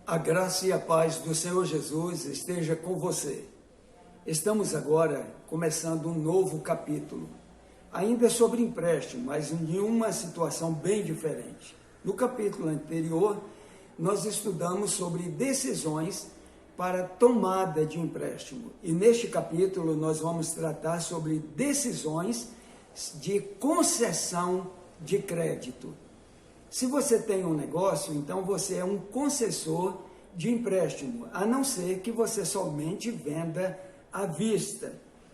A graça e a paz do Senhor Jesus esteja com você. Estamos agora começando um novo capítulo, ainda sobre empréstimo, mas em uma situação bem diferente. No capítulo anterior, nós estudamos sobre decisões para tomada de empréstimo. E neste capítulo nós vamos tratar sobre decisões de concessão de crédito. Se você tem um negócio, então você é um concessor de empréstimo, a não ser que você somente venda à vista.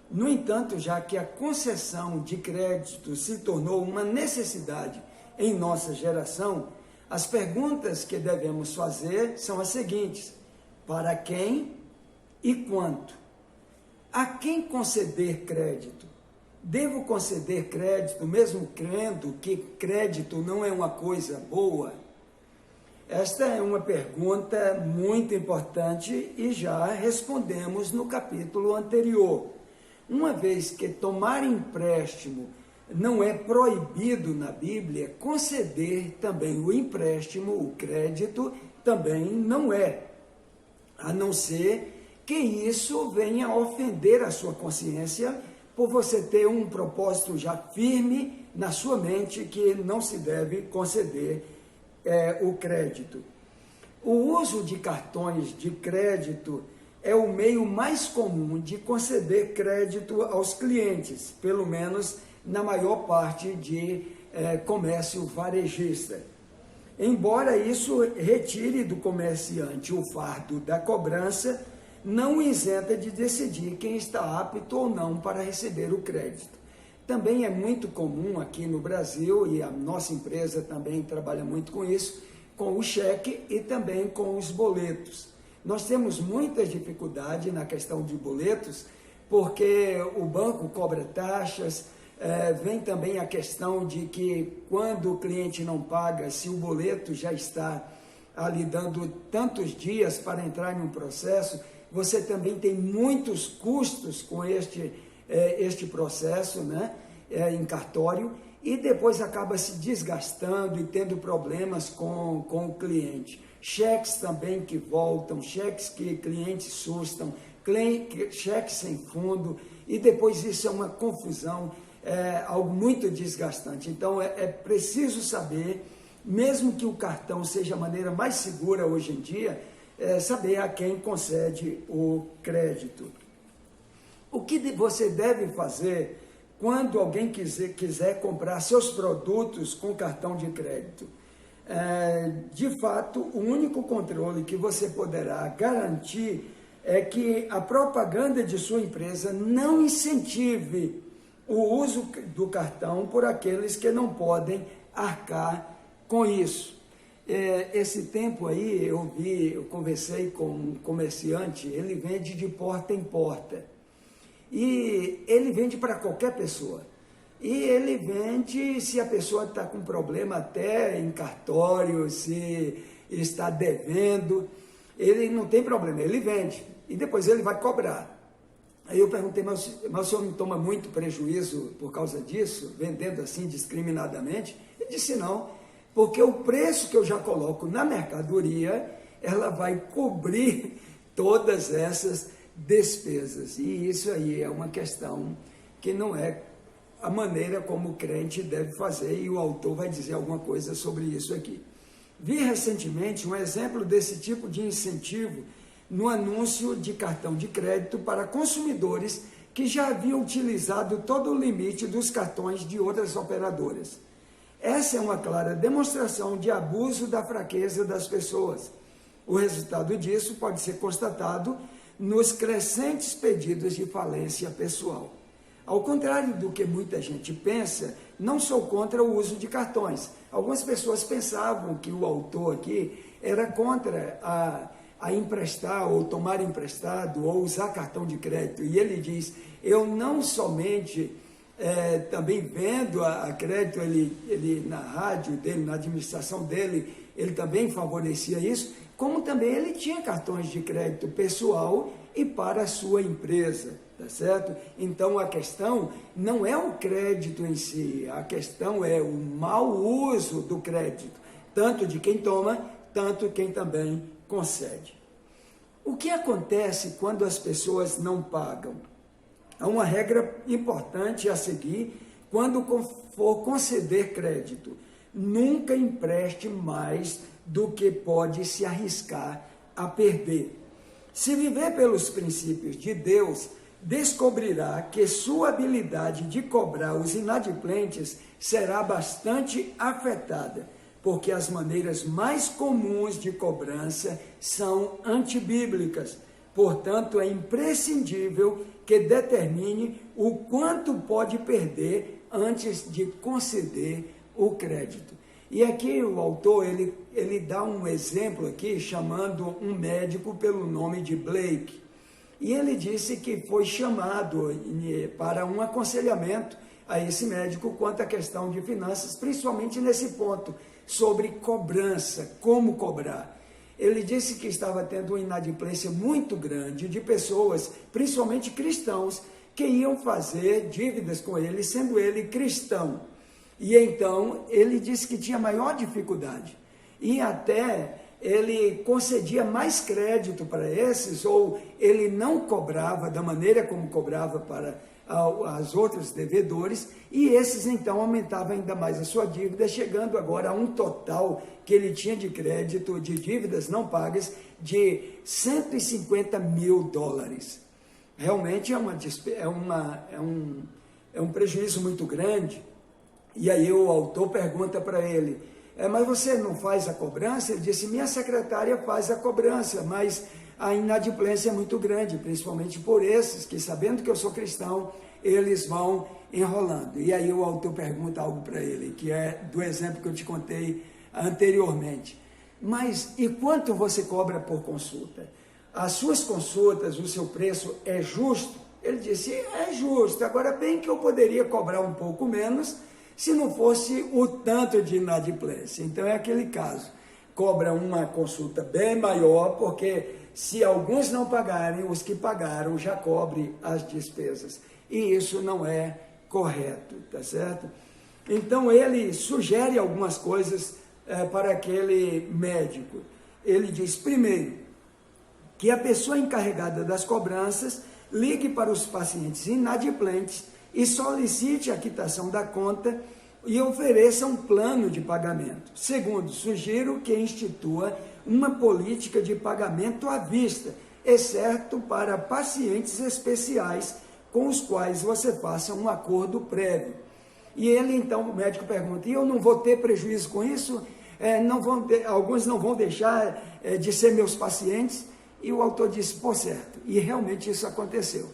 No entanto, já que a concessão de crédito se tornou uma necessidade em nossa geração, as perguntas que devemos fazer são as seguintes: para quem e quanto? A quem conceder crédito? Devo conceder crédito, mesmo crendo que crédito não é uma coisa boa? Esta é uma pergunta muito importante e já respondemos no capítulo anterior. Uma vez que tomar empréstimo não é proibido na Bíblia, conceder também o empréstimo, o crédito, também não é. A não ser que isso venha a ofender a sua consciência, por você ter um propósito já firme na sua mente que não se deve conceder o crédito. O uso de cartões de crédito é o meio mais comum de conceder crédito aos clientes, pelo menos na maior parte de comércio varejista. Embora isso retire do comerciante o fardo da cobrança, não isenta de decidir quem está apto ou não para receber o crédito. Também é muito comum aqui no Brasil, e a nossa empresa também trabalha muito com isso, com o cheque e também com os boletos. Nós temos muita dificuldade na questão de boletos, porque o banco cobra taxas, vem também a questão de que quando o cliente não paga, se o boleto já está ali dando tantos dias para entrar em um processo, você também tem muitos custos com este processo, né, em cartório, e depois acaba se desgastando e tendo problemas com o cliente. Cheques também que voltam, cheques que clientes sustam, cheques sem fundo, e depois isso é uma confusão, algo muito desgastante. Então é preciso saber, mesmo que o cartão seja a maneira mais segura hoje em dia, saber a quem concede o crédito. O que você deve fazer quando alguém quiser comprar seus produtos com cartão de crédito? De fato, o único controle que você poderá garantir é que a propaganda de sua empresa não incentive o uso do cartão por aqueles que não podem arcar com isso. Esse tempo aí eu conversei com um comerciante, ele vende de porta em porta, e ele vende para qualquer pessoa, e ele vende se a pessoa está com problema até em cartório, se está devendo, ele não tem problema, ele vende, e depois ele vai cobrar. Aí eu perguntei, mas o senhor não toma muito prejuízo por causa disso, vendendo assim discriminadamente? Ele disse não, porque o preço que eu já coloco na mercadoria, ela vai cobrir todas essas despesas. E isso aí é uma questão que não é a maneira como o crente deve fazer, e o autor vai dizer alguma coisa sobre isso aqui. Vi recentemente um exemplo desse tipo de incentivo no anúncio de cartão de crédito para consumidores que já haviam utilizado todo o limite dos cartões de outras operadoras. Essa é uma clara demonstração de abuso da fraqueza das pessoas. O resultado disso pode ser constatado nos crescentes pedidos de falência pessoal. Ao contrário do que muita gente pensa, não sou contra o uso de cartões. Algumas pessoas pensavam que o autor aqui era contra a emprestar ou tomar emprestado ou usar cartão de crédito. E ele diz, eu não somente também vendo a crédito, ele na rádio dele, na administração dele, ele também favorecia isso, como também ele tinha cartões de crédito pessoal e para a sua empresa, tá certo? Então a questão não é o crédito em si, a questão é o mau uso do crédito, tanto de quem toma tanto quem também concede. O que acontece quando as pessoas não pagam? Há uma regra importante a seguir quando for conceder crédito. Nunca empreste mais do que pode se arriscar a perder. Se viver pelos princípios de Deus, descobrirá que sua habilidade de cobrar os inadimplentes será bastante afetada, porque as maneiras mais comuns de cobrança são antibíblicas. Portanto, é imprescindível que determine o quanto pode perder antes de conceder o crédito. E aqui o autor, ele dá um exemplo aqui, chamando um médico pelo nome de Blake. E ele disse que foi chamado para um aconselhamento a esse médico quanto à questão de finanças, principalmente nesse ponto, sobre cobrança, como cobrar. Ele disse que estava tendo uma inadimplência muito grande de pessoas, principalmente cristãos, que iam fazer dívidas com ele, sendo ele cristão. E então ele disse que tinha maior dificuldade. E até ele concedia mais crédito para esses, ou ele não cobrava da maneira como cobrava para as outros devedores, e esses então aumentavam ainda mais a sua dívida, chegando agora a um total que ele tinha de crédito, de dívidas não pagas, de $150 mil. Realmente é um prejuízo muito grande. E aí o autor pergunta para ele, mas você não faz a cobrança? Ele disse, minha secretária faz a cobrança, mas a inadimplência é muito grande, principalmente por esses que, sabendo que eu sou cristão, eles vão enrolando. E aí o autor pergunta algo para ele, que é do exemplo que eu te contei anteriormente. Mas e quanto você cobra por consulta? As suas consultas, o seu preço é justo? Ele disse, é justo. Agora, bem que eu poderia cobrar um pouco menos, se não fosse o tanto de inadimplência. Então é aquele caso, cobra uma consulta bem maior, porque se alguns não pagarem, os que pagaram já cobrem as despesas. E isso não é correto, tá certo? Então ele sugere algumas coisas para aquele médico. Ele diz, primeiro, que a pessoa encarregada das cobranças ligue para os pacientes inadimplentes e solicite a quitação da conta e ofereça um plano de pagamento. Segundo, sugiro que institua uma política de pagamento à vista, exceto para pacientes especiais com os quais você faça um acordo prévio. E ele, então, o médico pergunta, e eu não vou ter prejuízo com isso? Alguns não vão deixar de ser meus pacientes? E o autor disse, por certo, e realmente isso aconteceu.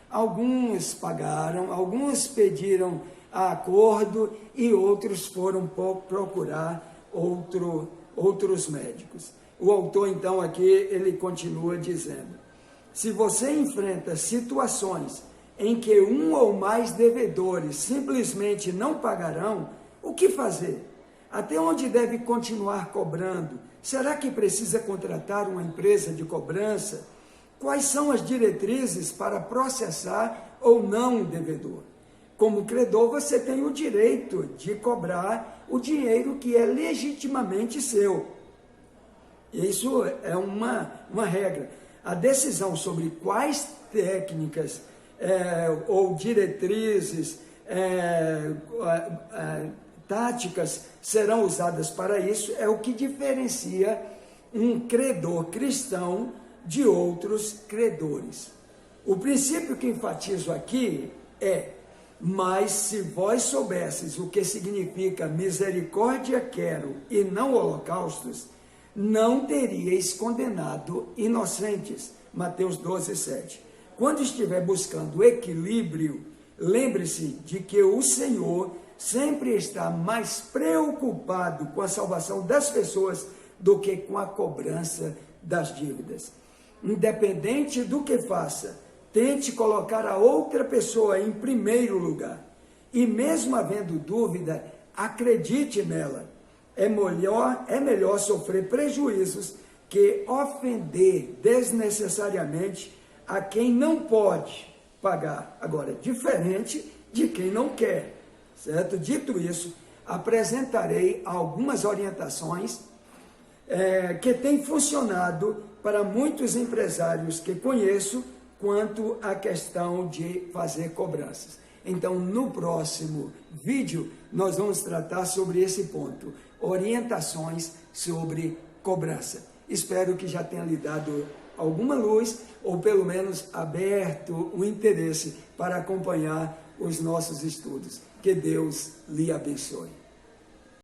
Alguns pagaram, alguns pediram acordo e outros foram procurar outros médicos. O autor, então, aqui, ele continua dizendo, se você enfrenta situações em que um ou mais devedores simplesmente não pagarão, o que fazer? Até onde deve continuar cobrando? Será que precisa contratar uma empresa de cobrança? Quais são as diretrizes para processar ou não o devedor? Como credor, você tem o direito de cobrar o dinheiro que é legitimamente seu. Isso é uma regra. A decisão sobre quais técnicas ou diretrizes, táticas serão usadas para isso é o que diferencia um credor cristão de outros credores. O princípio que enfatizo aqui é, mas se vós soubesses o que significa misericórdia quero e não holocaustos, não teríeis condenado inocentes. Mateus 12:7. Quando estiver buscando equilíbrio, lembre-se de que o Senhor sempre está mais preocupado com a salvação das pessoas do que com a cobrança das dívidas. Independente do que faça, tente colocar a outra pessoa em primeiro lugar. E mesmo havendo dúvida, acredite nela. É melhor sofrer prejuízos que ofender desnecessariamente a quem não pode pagar. Agora, diferente de quem não quer, certo? Dito isso, apresentarei algumas orientações que tem funcionado para muitos empresários que conheço quanto à questão de fazer cobranças. Então, no próximo vídeo, nós vamos tratar sobre esse ponto, orientações sobre cobrança. Espero que já tenha lhe dado alguma luz, ou pelo menos aberto o interesse para acompanhar os nossos estudos. Que Deus lhe abençoe.